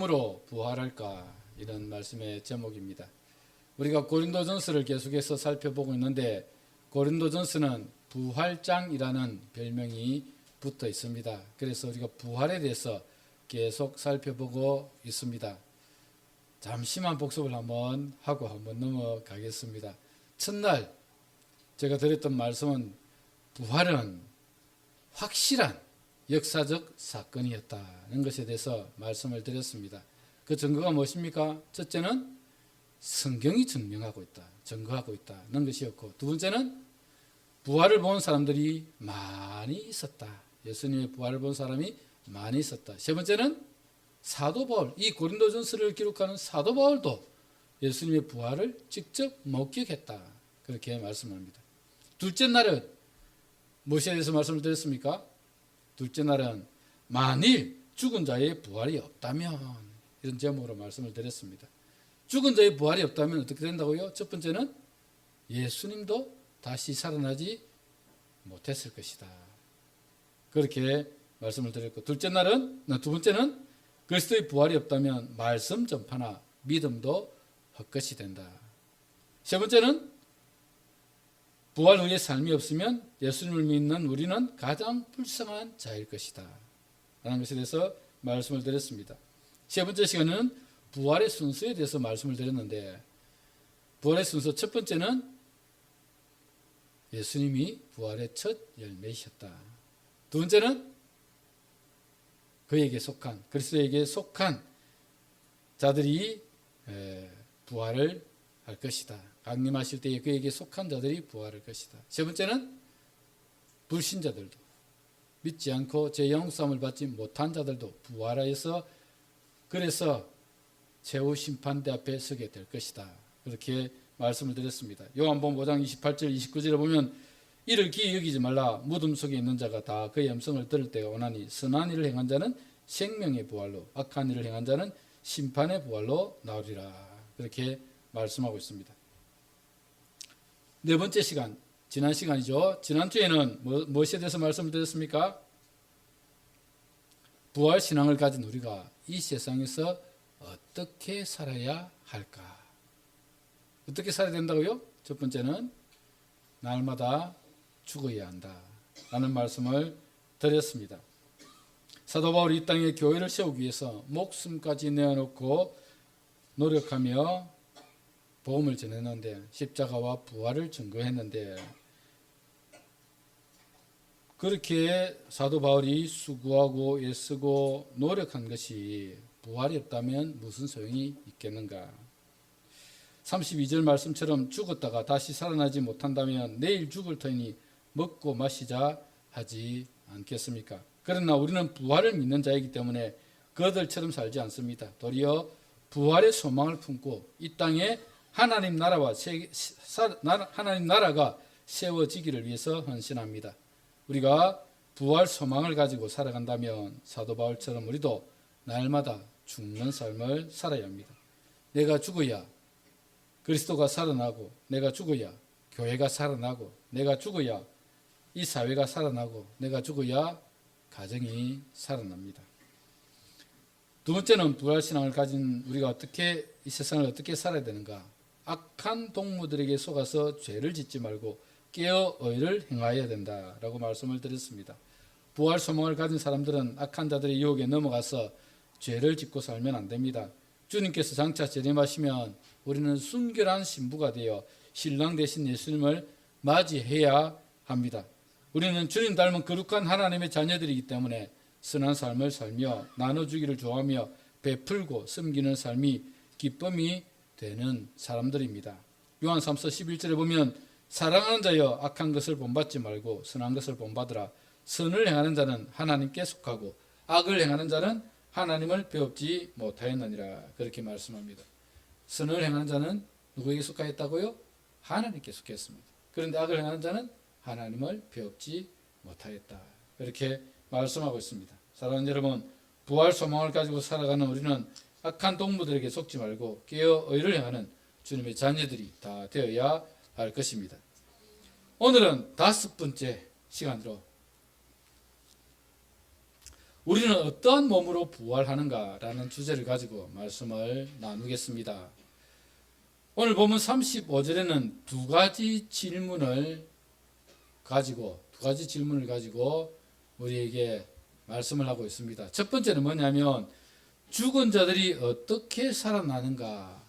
으로 부활할까, 이런 말씀의 제목입니다. 우리가 고린도전서를 계속해서 살펴보고 있는데 고린도전서는 부활장이라는 별명이 붙어 있습니다. 그래서 우리가 부활에 대해서 계속 살펴보고 있습니다. 잠시만 복습을 한번 하고 한번 넘어가겠습니다. 첫날 제가 드렸던 말씀은 부활은 확실한 역사적 사건이었다는 것에 대해서 말씀을 드렸습니다. 그 증거가 무엇입니까? 첫째는 성경이 증명하고 있다, 증거하고 있다는 것이었고, 두 번째는 부활을 본 사람들이 많이 있었다. 예수님의 부활을 본 사람이 많이 있었다. 세 번째는 사도 바울, 이 고린도전서를 기록하는 사도 바울도 예수님의 부활을 직접 목격했다. 그렇게 말씀합니다. 둘째 날은 무엇에 대해서 말씀을 드렸습니까? 둘째 날은 만일 죽은 자의 부활이 없다면, 이런 제목으로 말씀을 드렸습니다. 죽은 자의 부활이 없다면 어떻게 된다고요? 첫 번째는 예수님도 다시 살아나지 못했을 것이다. 그렇게 말씀을 드렸고, 두 번째는 그리스도의 부활이 없다면 말씀 전파나 믿음도 헛것이 된다. 세 번째는 부활 후에 삶이 없으면 예수님을 믿는 우리는 가장 불쌍한 자일 것이다 라는 것에 대해서 말씀을 드렸습니다. 세 번째 시간에는 부활의 순서에 대해서 말씀을 드렸는데, 부활의 순서 첫 번째는 예수님이 부활의 첫 열매이셨다. 두 번째는 그에게 속한, 그리스도에게 속한 자들이 부활을 할 것이다. 강림하실 때에 그에게 속한 자들이 부활할 것이다. 세 번째는 불신자들도, 믿지 않고 제 영성을 받지 못한 자들도 부활하여서 그래서 최후 심판대 앞에 서게 될 것이다. 그렇게 말씀을 드렸습니다. 요한복음 5장 28절 29절에 보면 이를 기이 여기지 말라. 무덤 속에 있는 자가 다 그의 음성을 들을 때가 오나니 선한 일을 행한 자는 생명의 부활로, 악한 일을 행한 자는 심판의 부활로 나오리라. 그렇게 말씀하고 있습니다. 네 번째 시간, 지난 시간이죠. 지난주에는 무엇에 대해서 말씀을 드렸습니까? 부활 신앙을 가진 우리가 이 세상에서 어떻게 살아야 할까? 어떻게 살아야 된다고요? 첫 번째는 날마다 죽어야 한다 라는 말씀을 드렸습니다. 사도 바울이 이 땅에 교회를 세우기 위해서 목숨까지 내어놓고 노력하며 복음을 전했는데, 십자가와 부활을 증거했는데, 그렇게 사도 바울이 수고하고 애쓰고 노력한 것이 부활이 없다면 무슨 소용이 있겠는가? 32절 말씀처럼 죽었다가 다시 살아나지 못한다면 내일 죽을 터이니 먹고 마시자 하지 않겠습니까? 그러나 우리는 부활을 믿는 자이기 때문에 그들처럼 살지 않습니다. 도리어 부활의 소망을 품고 이 땅에 하나님 나라가 세워지기를 위해서 헌신합니다. 우리가 부활 소망을 가지고 살아간다면 사도 바울처럼 우리도 날마다 죽는 삶을 살아야 합니다. 내가 죽어야 그리스도가 살아나고, 내가 죽어야 교회가 살아나고, 내가 죽어야 이 사회가 살아나고, 내가 죽어야 가정이 살아납니다. 두 번째는 부활신앙을 가진 우리가 어떻게 이 세상을 어떻게 살아야 되는가? 악한 동무들에게 속아서 죄를 짓지 말고 깨어 의를 행하여야 된다라고 말씀을 드렸습니다. 부활 소망을 가진 사람들은 악한 자들의 유혹에 넘어가서 죄를 짓고 살면 안 됩니다. 주님께서 장차 재림하시면 우리는 순결한 신부가 되어 신랑 되신 예수님을 맞이해야 합니다. 우리는 주님 닮은 거룩한 하나님의 자녀들이기 때문에 선한 삶을 살며 나눠주기를 좋아하며 베풀고 섬기는 삶이 기쁨이 되는 사람들입니다. 요한 3서 11절에 보면 사랑하는 자여 악한 것을 본받지 말고 선한 것을 본받으라. 선을 행하는 자는 하나님께 속하고 악을 행하는 자는 하나님을 배웁지 못하였느니라. 그렇게 말씀합니다. 선을 행하는 자는 누구에게 속하였다고요? 하나님께 속했습니다. 그런데 악을 행하는 자는 하나님을 배웁지 못하였다. 그렇게 말씀하고 있습니다. 사랑하는 여러분, 부활 소망을 가지고 살아가는 우리는 악한 동무들에게 속지 말고 깨어 의를 행하는 주님의 자녀들이 다 되어야 할 것입니다. 오늘은 다섯 번째 시간으로 우리는 어떠한 몸으로 부활하는가라는 주제를 가지고 말씀을 나누겠습니다. 오늘 보면 35절에는 두 가지 질문을 가지고 우리에게 말씀을 하고 있습니다. 첫 번째는 뭐냐면 죽은 자들이 어떻게 살아나는가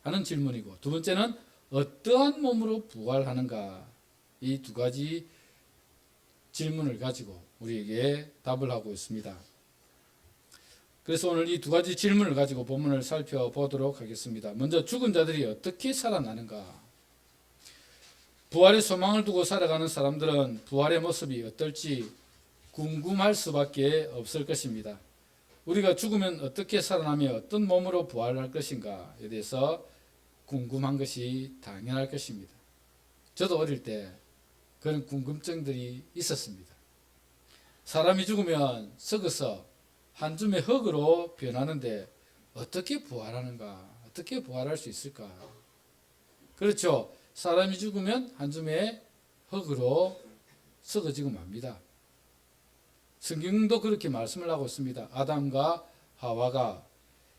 하는 질문이고, 두 번째는 어떠한 몸으로 부활하는가, 이 두 가지 질문을 가지고 우리에게 답을 하고 있습니다. 그래서 오늘 이 두 가지 질문을 가지고 본문을 살펴보도록 하겠습니다. 먼저 죽은 자들이 어떻게 살아나는가. 부활의 소망을 두고 살아가는 사람들은 부활의 모습이 어떨지 궁금할 수밖에 없을 것입니다. 우리가 죽으면 어떻게 살아나며 어떤 몸으로 부활할 것인가에 대해서 궁금한 것이 당연할 것입니다. 저도 어릴 때 그런 궁금증들이 있었습니다. 사람이 죽으면 썩어서 한 줌의 흙으로 변하는데 어떻게 부활하는가? 어떻게 부활할 수 있을까? 그렇죠. 사람이 죽으면 한 줌의 흙으로 썩어지고 맙니다. 성경도 그렇게 말씀을 하고 있습니다. 아담과 하와가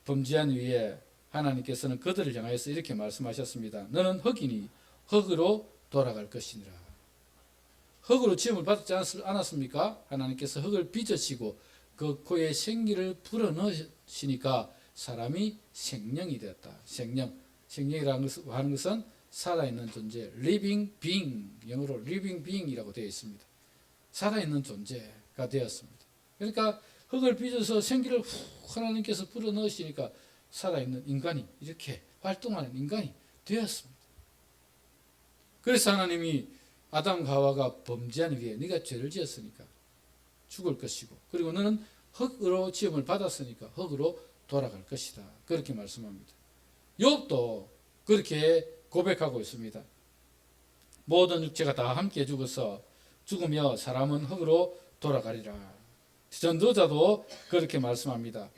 범죄한 이후에 하나님께서는 그들을 향하여서 이렇게 말씀하셨습니다. 너는 흙이니 흙으로 돌아갈 것이니라. 흙으로 지음을 받지 않았습니까? 하나님께서 흙을 빚으시고 그 코에 생기를 불어넣으시니까 사람이 생명이 되었다. 생명이라는 하는 것은 살아있는 존재, living being, 영어로 living being이라고 되어 있습니다. 살아있는 존재가 되었습니다. 그러니까 흙을 빚어서 생기를 하나님께서 불어넣으시니까 살아있는 인간이, 이렇게 활동하는 인간이 되었습니다. 그래서 하나님이 아담과 하와가 범죄한 후에 네가 죄를 지었으니까 죽을 것이고, 그리고 너는 흙으로 지음을 받았으니까 흙으로 돌아갈 것이다. 그렇게 말씀합니다. 욥도 그렇게 고백하고 있습니다. 모든 육체가 다 함께 죽어서 죽으며 사람은 흙으로 돌아가리라. 전도자도 그렇게 말씀합니다.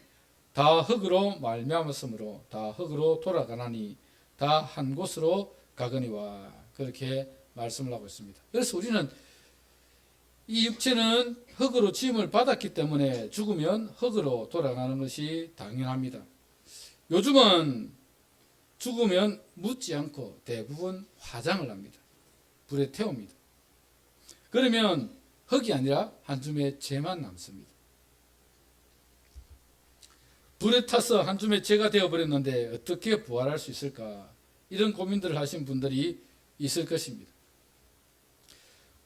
다 흙으로 말미암았으므로 다 흙으로 돌아가나니 다 한 곳으로 가거니와. 그렇게 말씀을 하고 있습니다. 그래서 우리는 이 육체는 흙으로 지음을 받았기 때문에 죽으면 흙으로 돌아가는 것이 당연합니다. 요즘은 죽으면 묻지 않고 대부분 화장을 합니다. 불에 태웁니다. 그러면 흙이 아니라 한 줌의 재만 남습니다. 불에 타서 한 줌의 재가 되어버렸는데 어떻게 부활할 수 있을까? 이런 고민들을 하신 분들이 있을 것입니다.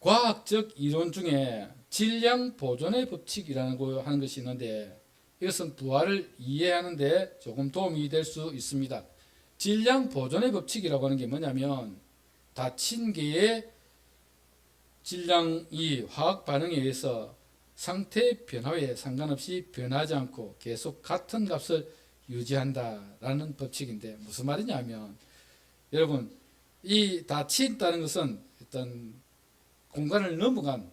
과학적 이론 중에 질량 보존의 법칙이라고 하는 것이 있는데 이것은 부활을 이해하는 데 조금 도움이 될 수 있습니다. 질량 보존의 법칙이라고 하는 게 뭐냐면 닫힌 개의 질량이 화학 반응에 의해서 상태 변화에 상관없이 변하지 않고 계속 같은 값을 유지한다라는 법칙인데, 무슨 말이냐면 여러분, 이 닫힌다는 것은 어떤 공간을 넘어간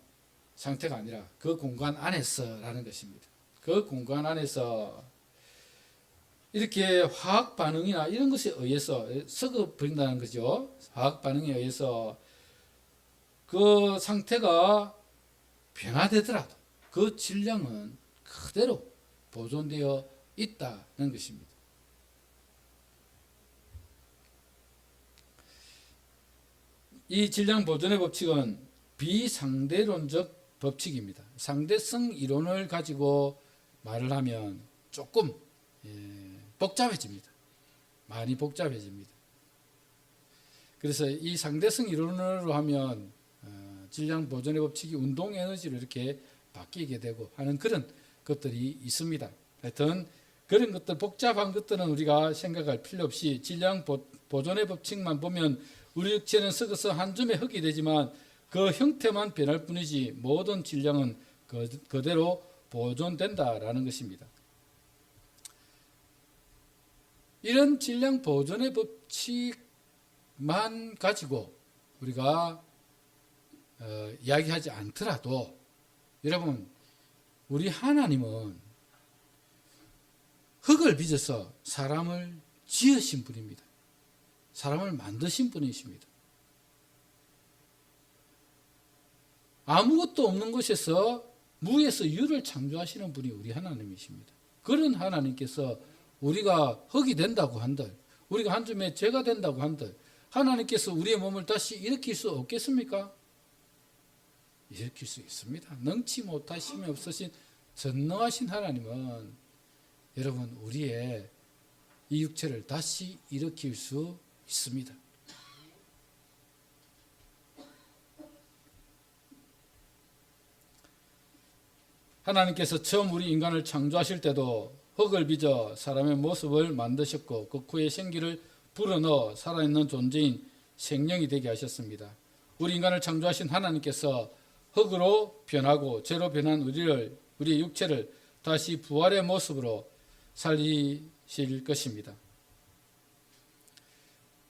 상태가 아니라 그 공간 안에서라는 것입니다. 그 공간 안에서 이렇게 화학 반응이나 이런 것에 의해서 썩어 버린다는 거죠. 화학 반응에 의해서 그 상태가 변화되더라도 그 질량은 그대로 보존되어 있다는 것입니다. 이 질량 보존의 법칙은 비상대론적 법칙입니다. 상대성 이론을 가지고 말을 하면 조금 복잡해집니다. 많이 복잡해집니다. 그래서 이 상대성 이론으로 하면 질량 보존의 법칙이 운동 에너지로 이렇게 바뀌게 되고 하는 그런 것들이 있습니다. 하여튼 그런 것들, 복잡한 것들은 우리가 생각할 필요 없이 질량 보존의 법칙만 보면 우리 육체는 썩어서 한 줌의 흙이 되지만 그 형태만 변할 뿐이지 모든 질량은 그대로 보존된다라는 것입니다. 이런 질량 보존의 법칙만 가지고 우리가 이야기하지 않더라도 여러분, 우리 하나님은 흙을 빚어서 사람을 지으신 분입니다. 사람을 만드신 분이십니다. 아무것도 없는 곳에서 무에서 유를 창조하시는 분이 우리 하나님이십니다. 그런 하나님께서 우리가 흙이 된다고 한들, 우리가 한 줌의 죄가 된다고 한들 하나님께서 우리의 몸을 다시 일으킬 수 없겠습니까? 일으킬 수 있습니다. 능치 못하심이 없으신 전능하신 하나님은 여러분 우리의 이 육체를 다시 일으킬 수 있습니다. 하나님께서 처음 우리 인간을 창조하실 때도 흙을 빚어 사람의 모습을 만드셨고 그 후에 생기를 불어넣어 살아있는 존재인 생명이 되게 하셨습니다. 우리 인간을 창조하신 하나님께서 흙으로 변하고 죄로 변한 우리의 육체를 다시 부활의 모습으로 살리실 것입니다.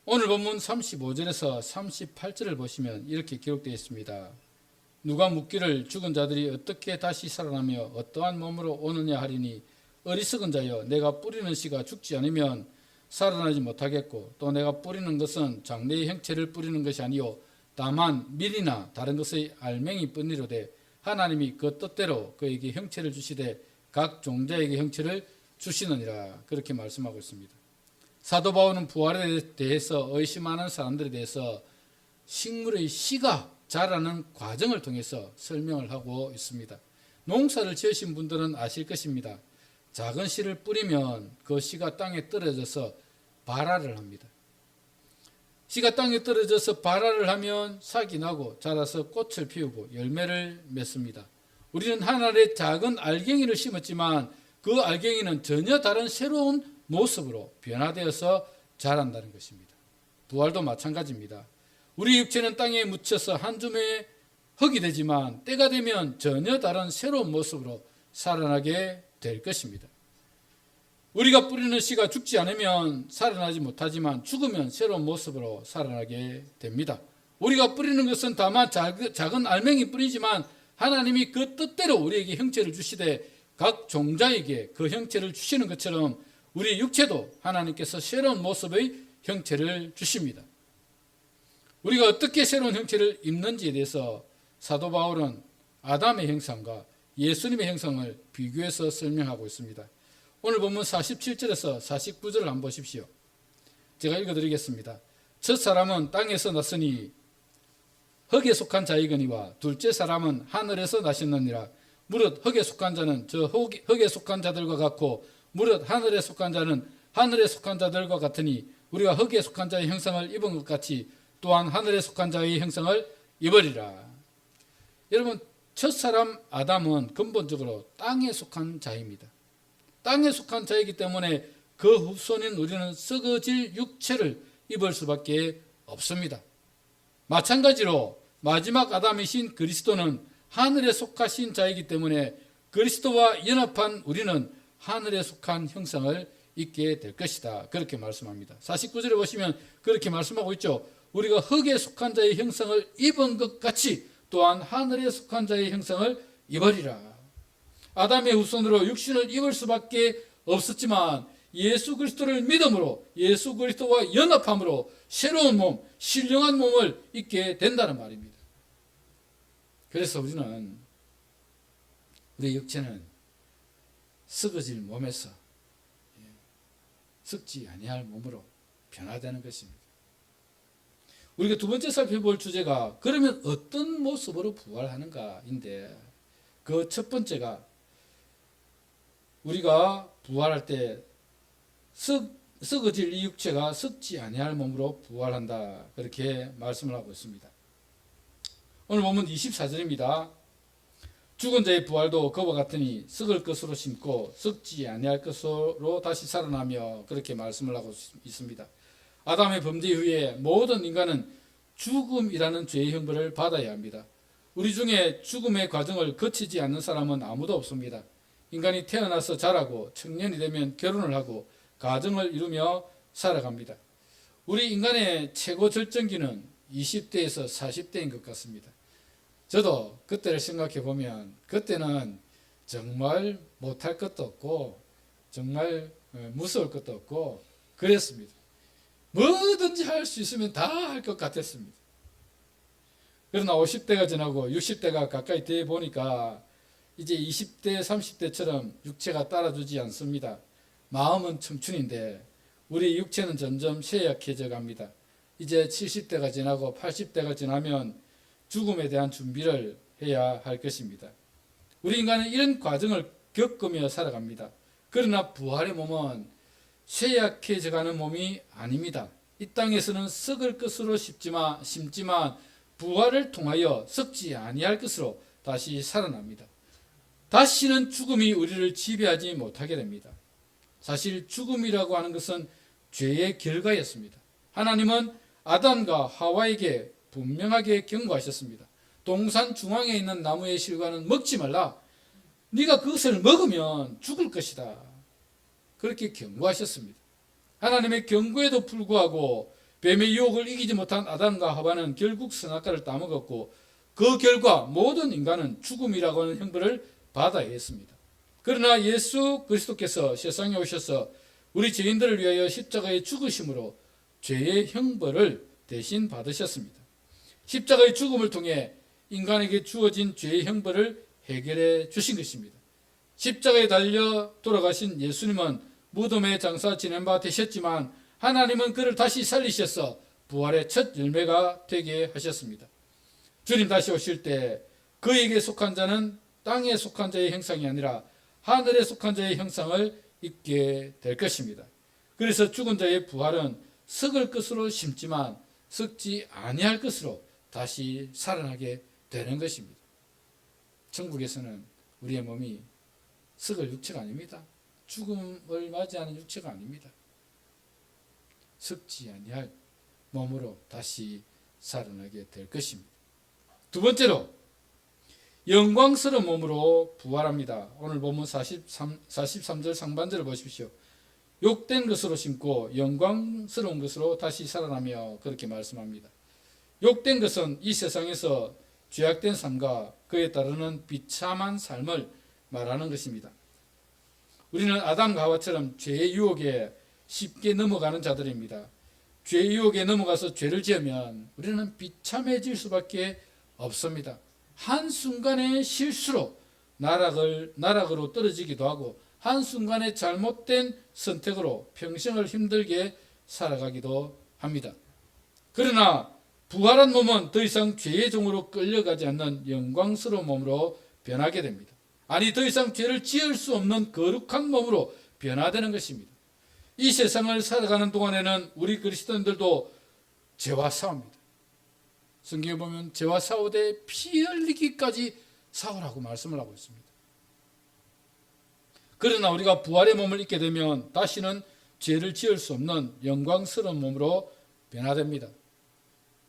오늘 본문 35절에서 38절을 보시면 이렇게 기록되어 있습니다. 누가 묻기를 죽은 자들이 어떻게 다시 살아나며 어떠한 몸으로 오느냐 하리니 어리석은 자여 내가 뿌리는 씨가 죽지 않으면 살아나지 못하겠고 또 내가 뿌리는 것은 장래의 형체를 뿌리는 것이 아니요 다만 밀이나 다른 것의 알맹이 뿐이로되 하나님이 그 뜻대로 그에게 형체를 주시되 각 종자에게 형체를 주시느니라 그렇게 말씀하고 있습니다. 사도 바울은 부활에 대해서 의심하는 사람들에 대해서 식물의 씨가 자라는 과정을 통해서 설명을 하고 있습니다. 농사를 지으신 분들은 아실 것입니다. 작은 씨를 뿌리면 그 씨가 땅에 떨어져서 발화를 합니다. 씨가 땅에 떨어져서 발화를 하면 싹이 나고 자라서 꽃을 피우고 열매를 맺습니다. 우리는 하늘에 작은 알갱이를 심었지만 그 알갱이는 전혀 다른 새로운 모습으로 변화되어서 자란다는 것입니다. 부활도 마찬가지입니다. 우리 육체는 땅에 묻혀서 한 줌의 흙이 되지만 때가 되면 전혀 다른 새로운 모습으로 살아나게 될 것입니다. 우리가 뿌리는 씨가 죽지 않으면 살아나지 못하지만 죽으면 새로운 모습으로 살아나게 됩니다. 우리가 뿌리는 것은 다만 작은 알맹이 뿐이지만 하나님이 그 뜻대로 우리에게 형체를 주시되 각 종자에게 그 형체를 주시는 것처럼 우리 육체도 하나님께서 새로운 모습의 형체를 주십니다. 우리가 어떻게 새로운 형체를 입는지에 대해서 사도 바울은 아담의 형상과 예수님의 형상을 비교해서 설명하고 있습니다. 오늘 본문 47절에서 49절을 한번 보십시오. 제가 읽어드리겠습니다. 첫 사람은 땅에서 났으니 흙에 속한 자이거니와 둘째 사람은 하늘에서 나셨느니라. 무릇 흙에 속한 자는 저 흙에 속한 자들과 같고 무릇 하늘에 속한 자는 하늘에 속한 자들과 같으니 우리가 흙에 속한 자의 형상을 입은 것 같이 또한 하늘에 속한 자의 형상을 입으리라. 여러분 첫 사람 아담은 근본적으로 땅에 속한 자입니다. 땅에 속한 자이기 때문에 그 후손인 우리는 썩어질 육체를 입을 수밖에 없습니다. 마찬가지로 마지막 아담이신 그리스도는 하늘에 속하신 자이기 때문에 그리스도와 연합한 우리는 하늘에 속한 형상을 입게 될 것이다. 그렇게 말씀합니다. 49절에 보시면 그렇게 말씀하고 있죠. 우리가 흙에 속한 자의 형상을 입은 것 같이 또한 하늘에 속한 자의 형상을 입으리라. 아담의 후손으로 육신을 입을 수밖에 없었지만 예수 그리스도를 믿음으로 예수 그리스도와 연합함으로 새로운 몸, 신령한 몸을 입게 된다는 말입니다. 그래서 우리는 우리 육체는 썩어질 몸에서 썩지 아니할 몸으로 변화되는 것입니다. 우리가 두 번째 살펴볼 주제가 그러면 어떤 모습으로 부활하는가인데 그 첫 번째가 우리가 부활할 때 썩어질 이 육체가 썩지 아니할 몸으로 부활한다. 그렇게 말씀을 하고 있습니다. 오늘 보면 24절입니다. 죽은 자의 부활도 그와 같으니 썩을 것으로 심고 썩지 아니할 것으로 다시 살아나며 그렇게 말씀을 하고 있습니다. 아담의 범죄 이후에 모든 인간은 죽음이라는 죄의 형벌을 받아야 합니다. 우리 중에 죽음의 과정을 거치지 않는 사람은 아무도 없습니다. 인간이 태어나서 자라고 청년이 되면 결혼을 하고 가정을 이루며 살아갑니다. 우리 인간의 최고 절정기는 20대에서 40대인 것 같습니다. 저도 그때를 생각해 보면 그때는 정말 못할 것도 없고 정말 무서울 것도 없고 그랬습니다. 뭐든지 할 수 있으면 다 할 것 같았습니다. 그러나 50대가 지나고 60대가 가까이 돼 보니까 이제 20대, 30대처럼 육체가 따라주지 않습니다. 마음은 청춘인데 우리 육체는 점점 쇠약해져 갑니다. 이제 70대가 지나고 80대가 지나면 죽음에 대한 준비를 해야 할 것입니다. 우리 인간은 이런 과정을 겪으며 살아갑니다. 그러나 부활의 몸은 쇠약해져가는 몸이 아닙니다. 이 땅에서는 썩을 것으로 심지만 부활을 통하여 썩지 아니할 것으로 다시 살아납니다. 다시는 죽음이 우리를 지배하지 못하게 됩니다. 사실 죽음이라고 하는 것은 죄의 결과였습니다. 하나님은 아담과 하와에게 분명하게 경고하셨습니다. 동산 중앙에 있는 나무의 실과는 먹지 말라. 네가 그것을 먹으면 죽을 것이다. 그렇게 경고하셨습니다. 하나님의 경고에도 불구하고 뱀의 유혹을 이기지 못한 아담과 하와는 결국 선악과를 따먹었고 그 결과 모든 인간은 죽음이라고 하는 형벌을 받아야 했습니다. 그러나 예수 그리스도께서 세상에 오셔서 우리 죄인들을 위하여 십자가에 죽으심으로 죄의 형벌을 대신 받으셨습니다. 십자가의 죽음을 통해 인간에게 주어진 죄의 형벌을 해결해 주신 것입니다. 십자가에 달려 돌아가신 예수님은 무덤에 장사 지낸 바 되셨지만 하나님은 그를 다시 살리셔서 부활의 첫 열매가 되게 하셨습니다. 주님 다시 오실 때 그에게 속한 자는 땅에 속한 자의 형상이 아니라 하늘에 속한 자의 형상을 입게 될 것입니다. 그래서 죽은 자의 부활은 썩을 것으로 심지만 썩지 아니할 것으로 다시 살아나게 되는 것입니다. 천국에서는 우리의 몸이 썩을 육체가 아닙니다. 죽음을 맞이하는 육체가 아닙니다. 썩지 아니할 몸으로 다시 살아나게 될 것입니다. 두 번째로 영광스러운 몸으로 부활합니다. 오늘 본문 43절 상반절을 보십시오. 욕된 것으로 심고 영광스러운 것으로 다시 살아나며 그렇게 말씀합니다. 욕된 것은 이 세상에서 죄악된 삶과 그에 따르는 비참한 삶을 말하는 것입니다. 우리는 아담과 하와처럼 죄의 유혹에 쉽게 넘어가는 자들입니다. 죄의 유혹에 넘어가서 죄를 지으면 우리는 비참해질 수밖에 없습니다. 한순간의 실수로 나락으로 떨어지기도 하고 한순간의 잘못된 선택으로 평생을 힘들게 살아가기도 합니다. 그러나 부활한 몸은 더 이상 죄의 종으로 끌려가지 않는 영광스러운 몸으로 변하게 됩니다. 아니, 더 이상 죄를 지을 수 없는 거룩한 몸으로 변화되는 것입니다. 이 세상을 살아가는 동안에는 우리 그리스도인들도 죄와 싸웁니다. 성경에 보면 죄와 싸우되 피 흘리기까지 싸우라고 말씀을 하고 있습니다. 그러나 우리가 부활의 몸을 입게 되면 다시는 죄를 지을 수 없는 영광스러운 몸으로 변화됩니다.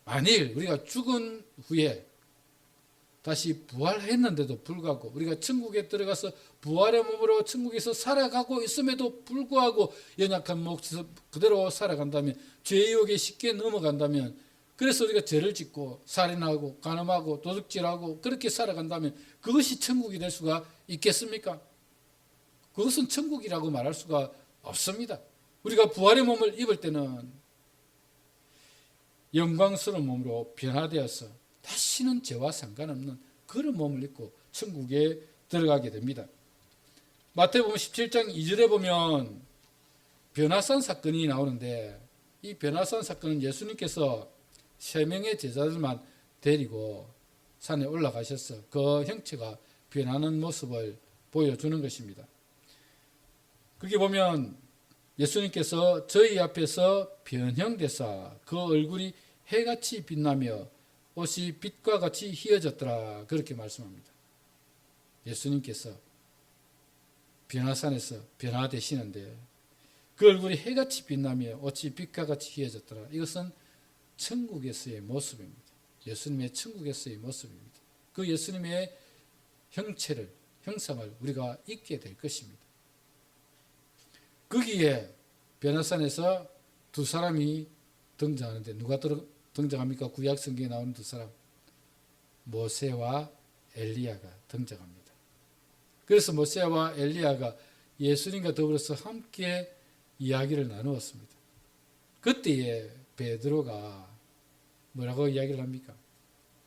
만일 우리가 죽은 후에 다시 부활했는데도 불구하고 우리가 천국에 들어가서 부활의 몸으로 천국에서 살아가고 있음에도 불구하고 연약한 모습 그대로 살아간다면 죄의 유혹에 쉽게 넘어간다면 그래서 우리가 죄를 짓고 살인하고 간음하고 도둑질하고 그렇게 살아간다면 그것이 천국이 될 수가 있겠습니까? 그것은 천국이라고 말할 수가 없습니다. 우리가 부활의 몸을 입을 때는 영광스러운 몸으로 변화되어서 다시는 죄와 상관없는 그런 몸을 입고 천국에 들어가게 됩니다. 마태복음 17장 2절에 보면 변화산 사건이 나오는데 이 변화산 사건은 예수님께서 3명의 제자들만 데리고 산에 올라가셔서 그 형체가 변하는 모습을 보여주는 것입니다. 거기 보면 예수님께서 저희 앞에서 변형되사 그 얼굴이 해같이 빛나며 옷이 빛과 같이 희어졌더라 그렇게 말씀합니다. 예수님께서 변화산에서 변화되시는데 그 얼굴이 해같이 빛나며 옷이 빛과 같이 희어졌더라. 이것은 천국에서의 모습입니다. 예수님의 천국에서의 모습입니다. 그 예수님의 형상을 우리가 잊게 될 것입니다. 거기에 변화산에서 두 사람이 등장하는데 누가 등장합니까? 구약 성경에 나오는 두 사람, 모세와 엘리야가 등장합니다. 그래서 모세와 엘리야가 예수님과 더불어서 함께 이야기를 나누었습니다. 그때에 베드로가 뭐라고 이야기를 합니까?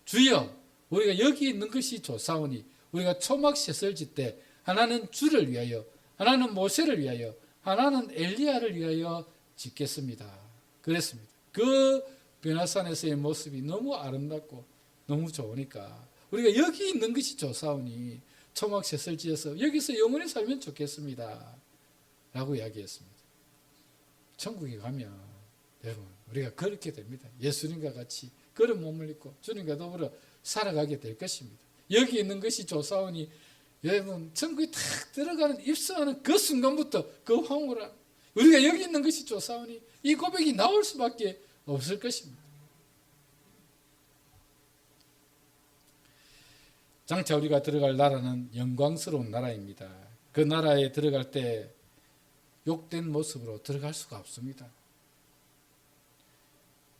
주여, 우리가 여기 있는 것이 좋사오니 우리가 초막셋을 짓때 하나는 주를 위하여, 하나는 모세를 위하여, 하나는 엘리야를 위하여 짓겠습니다. 그랬습니다. 그 변화산에서의 모습이 너무 아름답고 너무 좋으니까 우리가 여기 있는 것이 좋사오니 초막셋을 지어서 여기서 영원히 살면 좋겠습니다. 라고 이야기했습니다. 천국에 가면 여러분 우리가 그렇게 됩니다. 예수님과 같이 그런 몸을 입고 주님과 더불어 살아가게 될 것입니다. 여기 있는 것이 좋사오니 여러분 천국에 탁 들어가는 입성하는 그 순간부터 그 황홀한 우리가 여기 있는 것이 좋사오니 이 고백이 나올 수밖에 없을 것입니다. 장차 우리가 들어갈 나라는 영광스러운 나라입니다. 그 나라에 들어갈 때 욕된 모습으로 들어갈 수가 없습니다.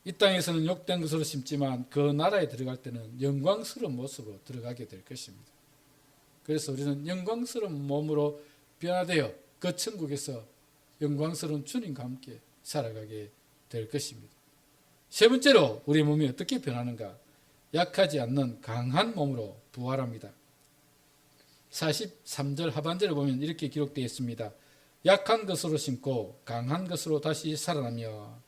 이 땅에서는 욕된 것으로 심지만 그 나라에 들어갈 때는 영광스러운 모습으로 들어가게 될 것입니다. 그래서 우리는 영광스러운 몸으로 변화되어 그 천국에서 영광스러운 주님과 함께 살아가게 될 것입니다. 세 번째로 우리 몸이 어떻게 변하는가? 약하지 않는 강한 몸으로 부활합니다. 43절 하반절을 보면 이렇게 기록되어 있습니다. 약한 것으로 심고 강한 것으로 다시 살아나며.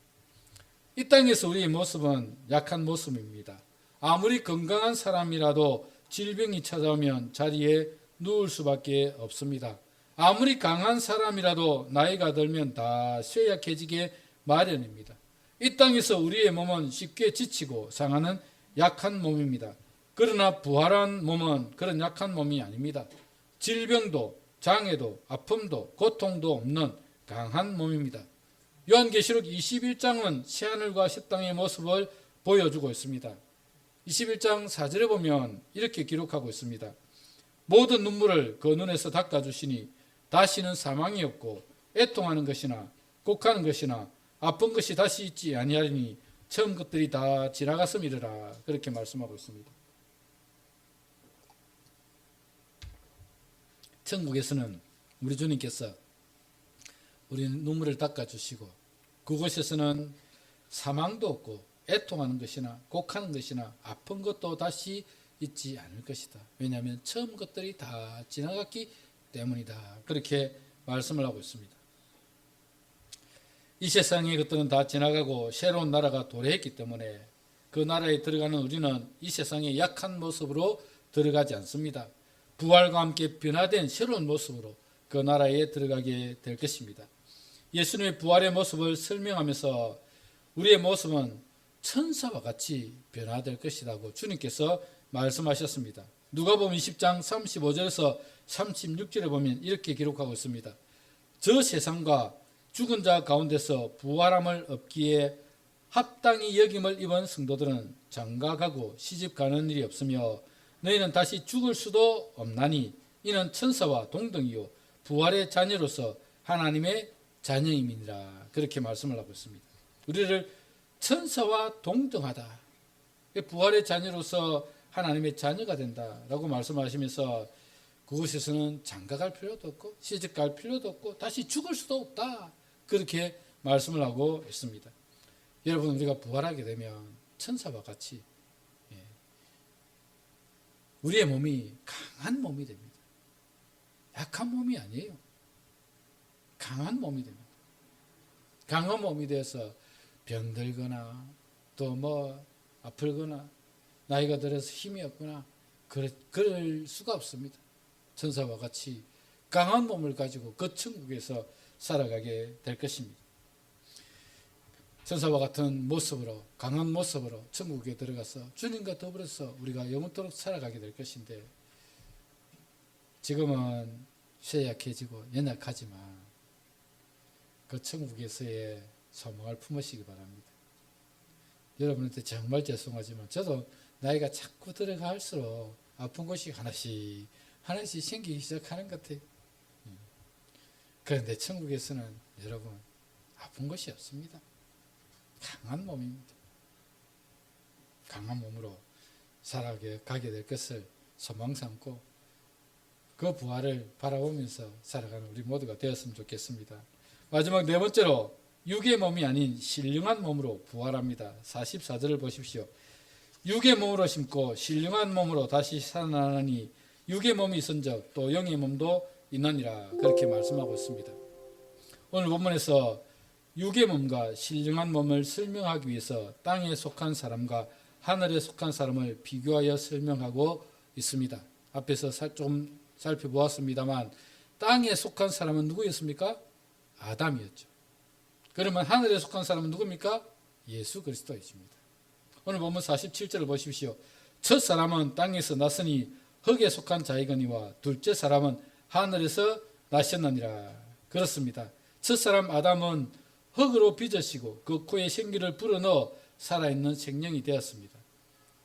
이 땅에서 우리의 모습은 약한 모습입니다. 아무리 건강한 사람이라도 질병이 찾아오면 자리에 누울 수밖에 없습니다. 아무리 강한 사람이라도 나이가 들면 다 쇠약해지게 마련입니다. 이 땅에서 우리의 몸은 쉽게 지치고 상하는 약한 몸입니다. 그러나 부활한 몸은 그런 약한 몸이 아닙니다. 질병도 장애도 아픔도 고통도 없는 강한 몸입니다. 요한계시록 21장은 새하늘과 새 땅의 모습을 보여주고 있습니다. 21장 4절에 보면 이렇게 기록하고 있습니다. 모든 눈물을 그 눈에서 닦아주시니 다시는 사망이 없고 애통하는 것이나 곡하는 것이나 아픈 것이 다시 있지 아니하리니 처음 것들이 다 지나갔음이라. 그렇게 말씀하고 있습니다. 천국에서는 우리 주님께서 우리 눈물을 닦아주시고 그곳에서는 사망도 없고 애통하는 것이나 곡하는 것이나 아픈 것도 다시 있지 않을 것이다. 왜냐하면 처음 것들이 다 지나갔기 때문이다. 그렇게 말씀을 하고 있습니다. 이 세상의 것들은 다 지나가고 새로운 나라가 도래했기 때문에 그 나라에 들어가는 우리는 이 세상의 약한 모습으로 들어가지 않습니다. 부활과 함께 변화된 새로운 모습으로 그 나라에 들어가게 될 것입니다. 예수님의 부활의 모습을 설명하면서 우리의 모습은 천사와 같이 변화될 것이라고 주님께서 말씀하셨습니다. 누가복음 20장 35절에서 36절에 보면 이렇게 기록하고 있습니다. 저 세상과 죽은 자 가운데서 부활함을 얻기에 합당히 여김을 입은 성도들은 장가가고 시집가는 일이 없으며 너희는 다시 죽을 수도 없나니 이는 천사와 동등이요 부활의 자녀로서 하나님의 자녀임이니라. 그렇게 말씀을 하고 있습니다. 우리를 천사와 동등하다. 부활의 자녀로서 하나님의 자녀가 된다라고 말씀하시면서 그곳에서는 장가갈 필요도 없고 시집갈 필요도 없고 다시 죽을 수도 없다. 그렇게 말씀을 하고 있습니다. 여러분 우리가 부활하게 되면 천사와 같이 우리의 몸이 강한 몸이 됩니다. 약한 몸이 아니에요. 강한 몸이 됩니다. 강한 몸이 돼서 병들거나 또 뭐 아플거나 나이가 들어서 힘이 없거나 그럴 수가 없습니다. 천사와 같이 강한 몸을 가지고 그 천국에서 살아가게 될 것입니다. 천사와 같은 모습으로 강한 모습으로 천국에 들어가서 주님과 더불어서 우리가 영원토록 살아가게 될 것인데 지금은 쇠약해지고 연약하지만 그 천국에서의 소망을 품으시기 바랍니다. 여러분한테 정말 죄송하지만 저도 나이가 자꾸 들어갈수록 아픈 곳이 하나씩 생기기 시작하는 것 같아요. 그런데 천국에서는 여러분 아픈 것이 없습니다. 강한 몸입니다. 강한 몸으로 살아가게 될 것을 소망 삼고 그 부활을 바라보면서 살아가는 우리 모두가 되었으면 좋겠습니다. 마지막 네 번째로 육의 몸이 아닌 신령한 몸으로 부활합니다. 44절을 보십시오. 육의 몸으로 심고 신령한 몸으로 다시 살아나니 육의 몸이 있은즉 또 영의 몸도 있느니라 그렇게 말씀하고 있습니다. 오늘 본문에서 육의 몸과 신령한 몸을 설명하기 위해서 땅에 속한 사람과 하늘에 속한 사람을 비교하여 설명하고 있습니다. 앞에서 좀 살펴보았습니다만 땅에 속한 사람은 누구였습니까? 아담이었죠. 그러면 하늘에 속한 사람은 누굽니까? 예수 그리스도이십니다. 오늘 본문 47절을 보십시오. 첫 사람은 땅에서 났으니 흙에 속한 자이거니와 둘째 사람은 하늘에서 나셨느니라. 그렇습니다. 첫 사람 아담은 흙으로 빚으시고 그 코에 생기를 불어넣어 살아있는 생명이 되었습니다.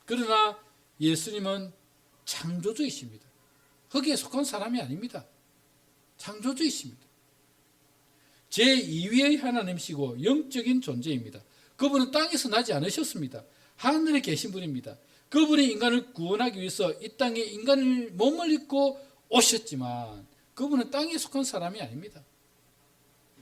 그러나 예수님은 창조주이십니다. 흙에 속한 사람이 아닙니다. 창조주이십니다. 제2위의 하나님이시고 영적인 존재입니다. 그분은 땅에서 나지 않으셨습니다. 하늘에 계신 분입니다. 그분이 인간을 구원하기 위해서 이 땅에 인간을 몸을 입고 오셨지만 그분은 땅에 속한 사람이 아닙니다.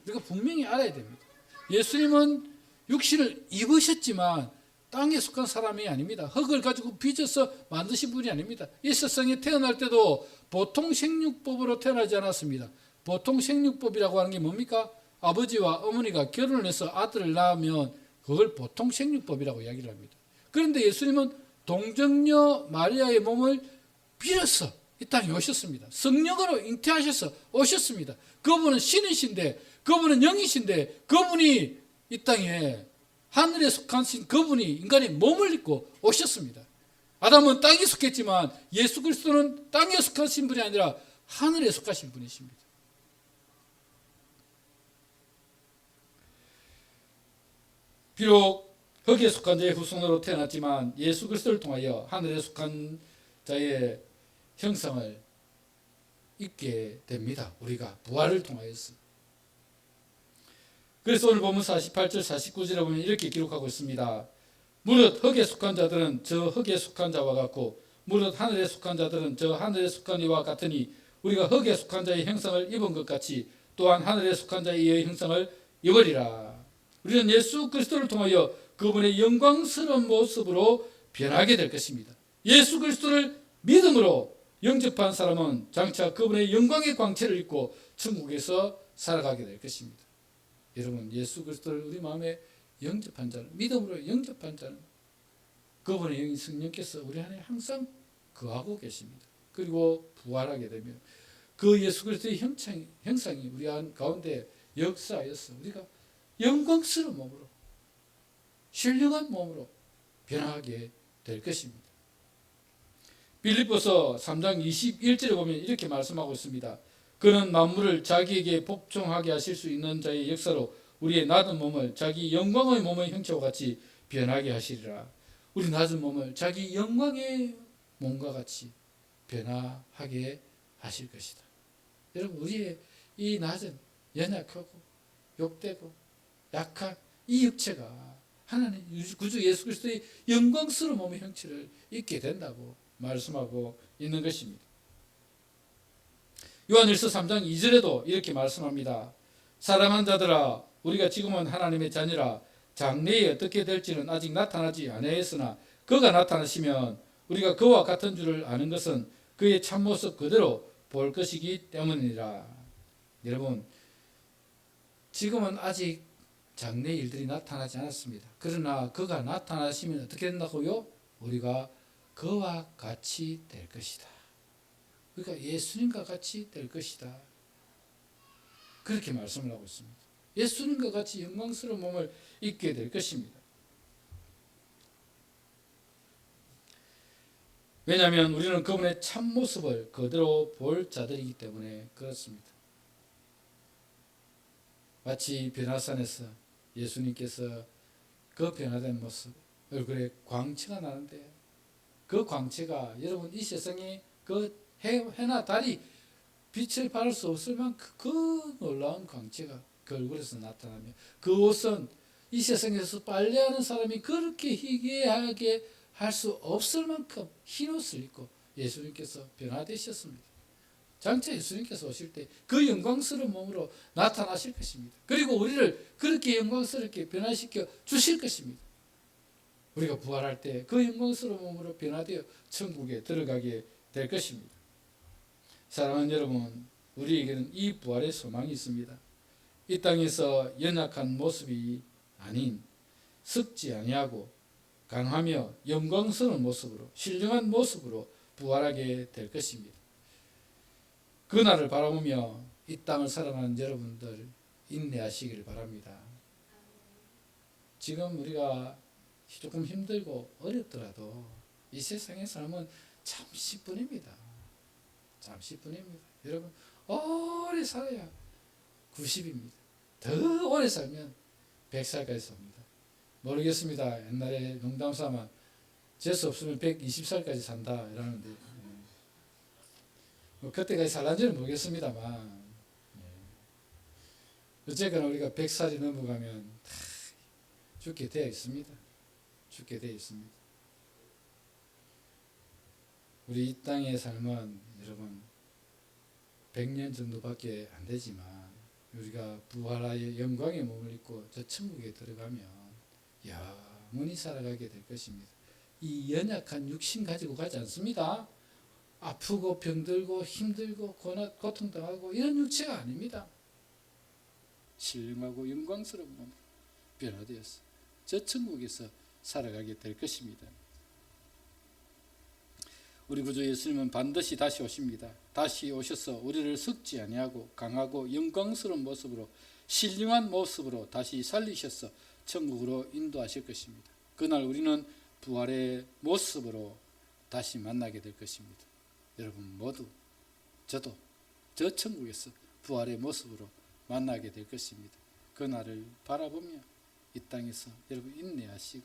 우리가 분명히 알아야 됩니다. 예수님은 육신을 입으셨지만 땅에 속한 사람이 아닙니다. 흙을 가지고 빚어서 만드신 분이 아닙니다. 이 세상에 태어날 때도 보통 생육법으로 태어나지 않았습니다. 보통 생육법이라고 하는 게 뭡니까? 아버지와 어머니가 결혼을 해서 아들을 낳으면 그걸 보통 생육법이라고 이야기를 합니다. 그런데 예수님은 동정녀 마리아의 몸을 빌어서 이 땅에 오셨습니다. 성령으로 잉태하셔서 오셨습니다. 그분은 신이신데, 그분은 영이신데, 그분이 이 땅에 하늘에 속하신 그분이 인간의 몸을 입고 오셨습니다. 아담은 땅에 속했지만 예수 그리스도는 땅에 속하신 분이 아니라 하늘에 속하신 분이십니다. 비록 흙에 속한 자의 후손으로 태어났지만 예수 그리스도를 통하여 하늘에 속한 자의 형상을 입게 됩니다. 우리가 부활을 통하여서. 그래서 오늘 보면 48절 49절에 보면 이렇게 기록하고 있습니다. 무릇 흙에 속한 자들은 저 흙에 속한 자와 같고 무릇 하늘에 속한 자들은 저 하늘에 속한 이와 같으니 우리가 흙에 속한 자의 형상을 입은 것 같이 또한 하늘에 속한 자의 이의 형상을 입으리라. 우리는 예수 그리스도를 통하여 그분의 영광스러운 모습으로 변하게 될 것입니다. 예수 그리스도를 믿음으로 영접한 사람은 장차 그분의 영광의 광채를 입고 천국에서 살아가게 될 것입니다. 여러분, 예수 그리스도를 우리 마음에 영접한 자는, 믿음으로 영접한 자는 그분의 영인 성령께서 우리 안에 항상 거하고 계십니다. 그리고 부활하게 되면 그 예수 그리스도의 형상이 우리 가운데 역사하여서 우리가 영광스러운 몸으로, 신령한 몸으로 변하게 될 것입니다. 빌립보서 3장 21절에 보면 이렇게 말씀하고 있습니다. 그는 만물을 자기에게 복종하게 하실 수 있는 자의 역사로 우리의 낮은 몸을 자기 영광의 몸의 형체와 같이 변하게 하시리라. 우리 낮은 몸을 자기 영광의 몸과 같이 변화하게 하실 것이다. 여러분, 우리의 이 낮은 연약하고 욕되고 약한 이 육체가 하나님 구주 예수 그리스도의 영광스러운 몸의 형체를 입게 된다고 말씀하고 있는 것입니다. 요한일서 3장 2절에도 이렇게 말씀합니다. 사랑하는 자들아, 우리가 지금은 하나님의 자녀라. 장래에 어떻게 될지는 아직 나타나지 아니하였으나 그가 나타나시면 우리가 그와 같은 줄을 아는 것은 그의 참모습 그대로 볼 것이기 때문이라. 여러분, 지금은 아직 장래 일들이 나타나지 않았습니다. 그러나 그가 나타나시면 어떻게 된다고요? 우리가 그와 같이 될 것이다. 그러니까 예수님과 같이 될 것이다. 그렇게 말씀을 하고 있습니다. 예수님과 같이 영광스러운 몸을 입게 될 것입니다. 왜냐하면 우리는 그분의 참모습을 그대로 볼 자들이기 때문에 그렇습니다. 마치 변화산에서 예수님께서 그 변화된 모습, 얼굴에 광채가 나는데 그 광채가 여러분 이 세상에 그 해나 달이 빛을 발할 수 없을 만큼 그 놀라운 광채가 그 얼굴에서 나타나며 그 옷은 이 세상에서 빨래하는 사람이 그렇게 희귀하게 할 수 없을 만큼 흰 옷을 입고 예수님께서 변화되셨습니다. 장차 예수님께서 오실 때 그 영광스러운 몸으로 나타나실 것입니다. 그리고 우리를 그렇게 영광스럽게 변화시켜 주실 것입니다. 우리가 부활할 때 그 영광스러운 몸으로 변화되어 천국에 들어가게 될 것입니다. 사랑하는 여러분, 우리에게는 이 부활의 소망이 있습니다. 이 땅에서 연약한 모습이 아닌 썩지 아니하고 강하며 영광스러운 모습으로, 신령한 모습으로 부활하게 될 것입니다. 그날을 바라보며 이 땅을 살아가는 여러분들 인내하시기를 바랍니다. 지금 우리가 조금 힘들고 어렵더라도 이 세상의 삶은 잠시뿐입니다. 잠시뿐입니다. 여러분, 오래 살아야 90입니다. 더 오래 살면 100살까지 삽니다. 모르겠습니다. 옛날에 농담 삼아 재수 없으면 120살까지 산다 이러는데 뭐 그때까지 살란지는 모르겠습니다만 어쨌거나 우리가 100살이 넘어가면 다 죽게 되어 있습니다. 죽게 되어 있습니다. 우리 이 땅의 삶은 여러분 100년 정도밖에 안 되지만 우리가 부활하여 영광의 몸을 입고 저 천국에 들어가면 영원히 살아가게 될 것입니다. 이 연약한 육신 가지고 가지 않습니다. 아프고 병들고 힘들고 고통당하고 이런 육체가 아닙니다. 신령하고 영광스러운 몸으로 변화되어서 저 천국에서 살아가게 될 것입니다. 우리 구주 예수님은 반드시 다시 오십니다. 다시 오셔서 우리를 썩지 아니하고 강하고 영광스러운 모습으로 신령한 모습으로 다시 살리셔서 천국으로 인도하실 것입니다. 그날 우리는 부활의 모습으로 다시 만나게 될 것입니다. 여러분 모두 저도 저 천국에서 부활의 모습으로 만나게 될 것입니다. 그날을 바라보며 이 땅에서 여러분 인내하시고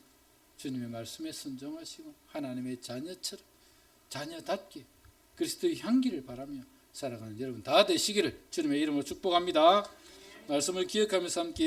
주님의 말씀에 순종하시고 하나님의 자녀처럼 자녀답게 그리스도의 향기를 바라며 살아가는 여러분 다 되시기를 주님의 이름으로 축복합니다. 말씀을 기억하면서 함께